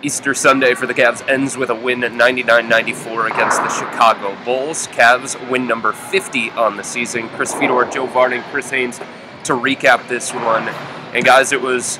Easter Sunday for the Cavs ends with a win at 99-94 against the Chicago Bulls. Cavs win number 50 on the season. Chris Fedor, Vardon and Chris Haynes to recap this one. And guys, it was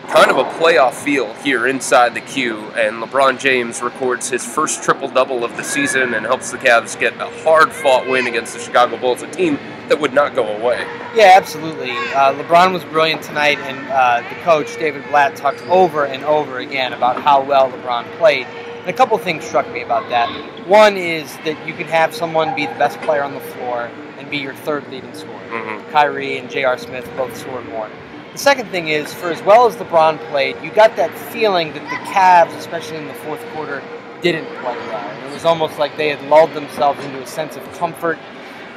kind of a playoff feel here inside the Q, and LeBron James records his first triple-double of the season and helps the Cavs get a hard-fought win against the Chicago Bulls, a team that would not go away. Yeah, absolutely. LeBron was brilliant tonight, and the coach, David Blatt, talked over and over again about how well LeBron played. And a couple things struck me about that. One is that you can have someone be the best player on the floor and be your third leading scorer. Kyrie and J.R. Smith both scored more. The second thing is, for as well as LeBron played, you got that feeling that the Cavs, especially in the fourth quarter, didn't play well. And it was almost like they had lulled themselves into a sense of comfort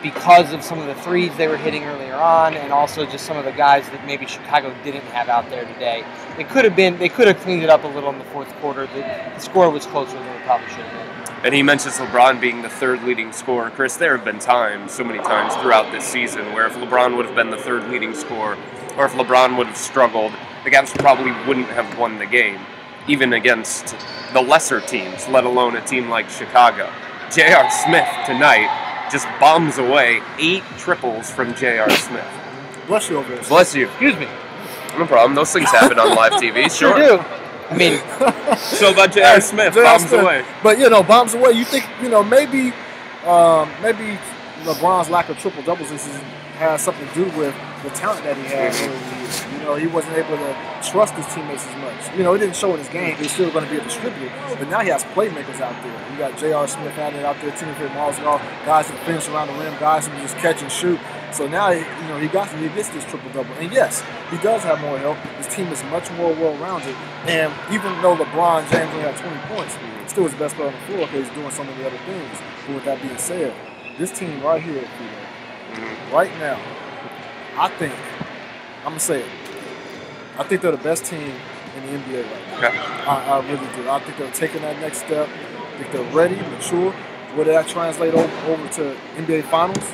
because of some of the threes they were hitting earlier on, and also just some of the guys that maybe Chicago didn't have out there today. They could have cleaned it up a little in the fourth quarter. The score was closer than it probably should have been. And he mentions LeBron being the third leading scorer. Chris, there have been times, so many times throughout this season, where if LeBron would have been the third leading scorer, or if LeBron would have struggled, the Cavs probably wouldn't have won the game, even against the lesser teams, let alone a team like Chicago. J.R. Smith tonight just bombs away 8 triples from J.R. Smith. Bless you over there. Bless you. Excuse me. No problem. Those things happen on live TV. Sure do. I mean, so about J.R. Smith, bombs away. But, bombs away. You think, maybe LeBron's lack of triple-doubles has something to do with the talent that he had early in the year. He wasn't able to trust his teammates as much. It didn't show in his game. He's still going to be a distributor. But now he has playmakers out there. You got J.R. Smith out there, Timothy Marshall, guys that finish around the rim, guys who can just catch and shoot. So now, he gets this triple-double. And yes, he does have more help. His team is much more well-rounded. And even though LeBron James only had 20 points, still his best player on the floor because he's doing so many other things. But with that being said, this team right here, right now, I think, I'm going to say it, I think they're the best team in the NBA right now. Okay. I really do. I think they're taking that next step. I think they're ready, mature. Will that translate over to NBA Finals?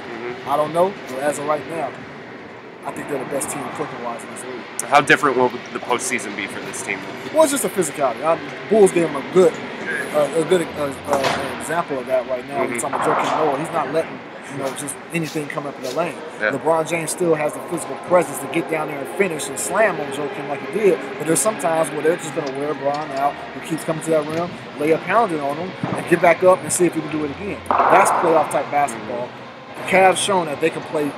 I don't know. But as of right now, I think they're the best team clicking-wise in this league. How different will the postseason be for this team? Well, it's just a physicality. Bulls gave him a good example of that right now. He's talking about Joakim Noah. He's not letting just anything come up in the lane. Yeah. LeBron James still has the physical presence to get down there and finish and slam on Joakim like he did. But there's some times where they're just going to wear LeBron out. He keeps coming to that rim, lay a pounding on him, and get back up and see if he can do it again. That's playoff-type basketball. The Cavs shown that they can play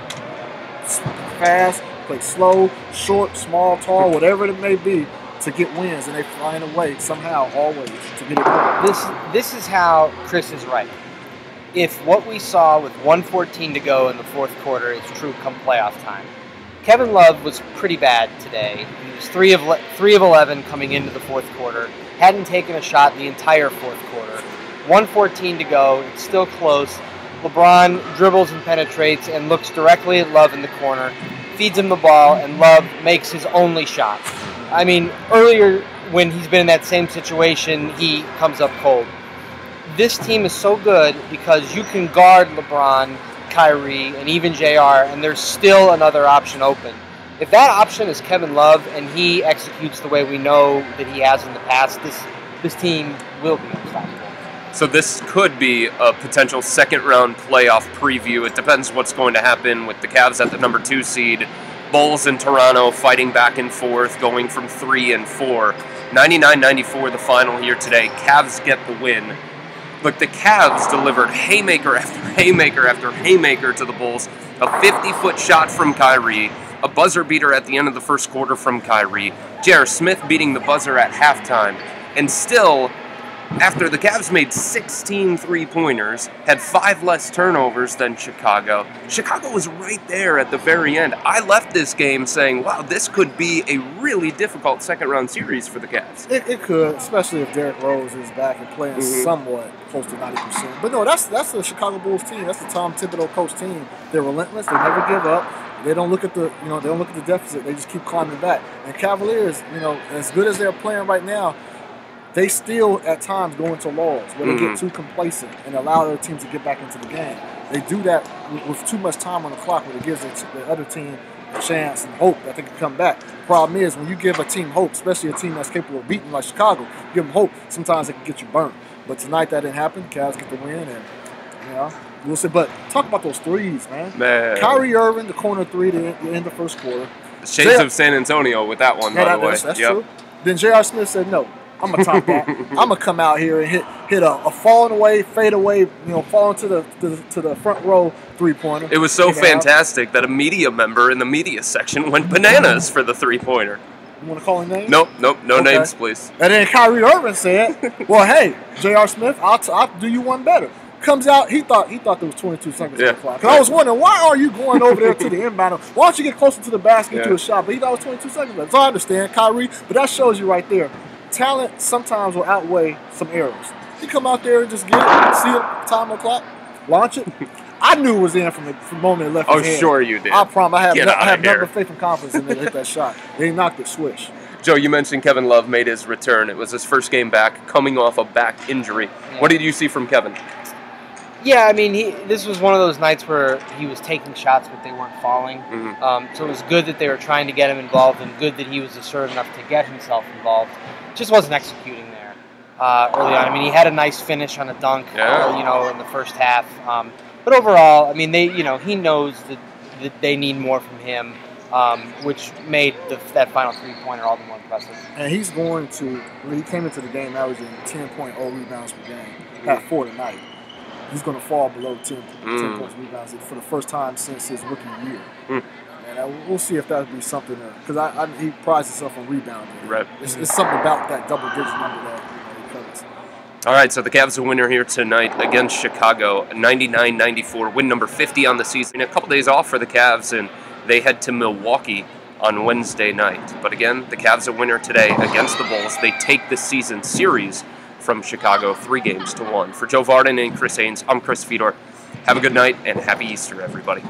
fast, play slow, short, small, tall, whatever it may be, to get wins, and they find a way somehow, always, to get it done. This is how Chris is right. If what we saw with 1:14 to go in the fourth quarter is true come playoff time, Kevin Love was pretty bad today. He was 3 of 11 coming into the fourth quarter. Hadn't taken a shot the entire fourth quarter. 1:14 to go. It's still close. LeBron dribbles and penetrates and looks directly at Love in the corner, feeds him the ball, and Love makes his only shot. I mean, earlier when he's been in that same situation, he comes up cold. This team is so good because you can guard LeBron, Kyrie, and even JR, and there's still another option open. If that option is Kevin Love and he executes the way we know that he has in the past, this team will be unstoppable. So this could be a potential second-round playoff preview. It depends what's going to happen with the Cavs at the number 2 seed. Bulls in Toronto fighting back and forth, going from 3 and 4. 99-94 the final here today. Cavs get the win. Look, the Cavs delivered haymaker after haymaker after haymaker to the Bulls. A 50-foot shot from Kyrie, a buzzer beater at the end of the first quarter from Kyrie, J.R. Smith beating the buzzer at halftime, and still, after the Cavs made 16 three-pointers, had 5 less turnovers than Chicago. Chicago was right there at the very end. I left this game saying, wow, this could be a really difficult second-round series for the Cavs. It could, especially if Derrick Rose is back and playing somewhat close to 90%. But no, that's the Chicago Bulls team. That's the Tom Thibodeau coach team. They're relentless. They never give up. They don't look at the they don't look at the deficit. They just keep climbing back. And Cavaliers, as good as they're playing right now, they still, at times, go into lulls where they get too complacent and allow their team to get back into the game. They do that with too much time on the clock, where it gives the other team chance and hope that they can come back. The problem is when you give a team hope, especially a team that's capable of beating like Chicago, give them hope, sometimes it can get you burnt. But tonight that didn't happen. Cavs get the win, and we'll see. But talk about those threes, man. Kyrie Irving, the corner three to end the first quarter. Shades of San Antonio with that one, by the way. That's true. Then J.R. Smith said, no, I'm going to top that. I'm going to come out here and hit a falling away, fade away, fall into the front row three-pointer. It was so fantastic that a media member in the media section went bananas for the three-pointer. You want to call him names? Nope, no names, please. And then Kyrie Irving said, well, hey, J.R. Smith, I'll do you one better. Comes out, he thought there was 22 seconds on the clock. Because I was wondering, why are you going over there to the inbound? Why don't you get closer to the basket to a shot? But he thought it was 22 seconds left. So I understand, Kyrie, but that shows you right there. Talent sometimes will outweigh some errors. You come out there and just get it, see it, time on the clock, launch it. I knew it was in from the moment it left his hand. Oh, sure you did. I promise. I have nothing but faith and confidence in them to hit that shot. They knocked it swish. Joe, you mentioned Kevin Love made his return. It was his first game back, coming off a back injury. Yeah. What did you see from Kevin? Yeah, I mean, this was one of those nights where he was taking shots, but they weren't falling. So it was good that they were trying to get him involved, and good that he was assertive enough to get himself involved. Just wasn't executing there early on. I mean, he had a nice finish on a dunk, in the first half. But overall, I mean, he knows that they need more from him, which made that final three-pointer all the more impressive. And he's going to, when he came into the game averaging 10.0 rebounds per game, had 4 tonight. He's going to fall below 10 points rebounds for the first time since his rookie year. And we'll see if that would be something because he prides himself on rebounding. Right. It's something about that double-digit number that he covers. All right, so the Cavs are winner here tonight against Chicago, 99-94, win number 50 on the season. A couple days off for the Cavs, and they head to Milwaukee on Wednesday night. But again, the Cavs are winner today against the Bulls. They take the season series from Chicago 3-1. For Joe Vardon and Chris Haynes, I'm Chris Fedor. Have a good night and happy Easter, everybody.